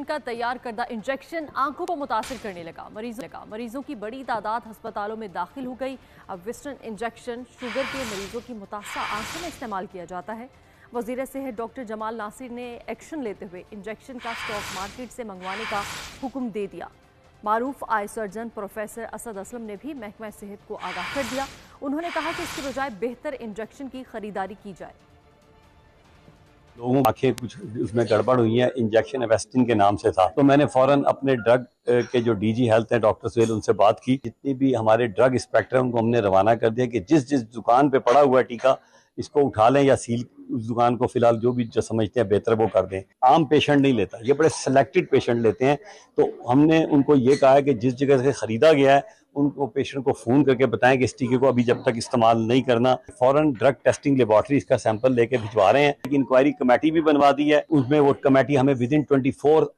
Western का तैयार करदा इंजेक्शन आंखों को मुतासिर करने लगा। मरीजों की बड़ी तादाद अस्पतालों में दाखिल हो गई। अब वेस्टर्न इंजेक्शन शुगर के मरीजों की मुतासा आंखों में इस्तेमाल किया जाता है। वज़ीर सेहत डॉक्टर जमाल नासिर ने एक्शन लेते हुए इंजेक्शन का स्टॉक मार्केट से मंगवाने का हुक्म दे दिया। मारूफ eye surgeon professor Asad Aslam ने भी महकमा सेहत को आगाह कर दिया। उन्होंने कहा कि इसके बजाय बेहतर इंजेक्शन की खरीदारी की जाए। लोगों आंखें कुछ उसमें गड़बड़ हुई है, इंजेक्शन एवेस्टिन के नाम से था, तो मैंने फौरन अपने ड्रग के जो डीजी हेल्थ हैं डॉक्टर सुहेल, उनसे बात की। जितनी भी हमारे ड्रग इंस्पेक्टर हैं उनको हमने रवाना कर दिया कि जिस जिस दुकान पे पड़ा हुआ है टीका इसको उठा लें या सील उस दुकान को फिलहाल जो भी जो समझते हैं बेहतर वो कर दें। आम पेशेंट नहीं लेता, ये बड़े सिलेक्टेड पेशेंट लेते हैं। तो हमने उनको ये कहा है कि जिस जगह से खरीदा गया है उनको पेशेंट को फ़ोन करके बताएं कि इस टीके को अभी जब तक इस्तेमाल नहीं करना। फौरन ड्रग टेस्टिंग लेबॉर्ट्री इसका सैंपल लेके भिजवा रहे हैं। इंक्वायरी कमेटी भी बनवा दी है, उसमें वो कमेटी हमें विदिन 24 आवर्स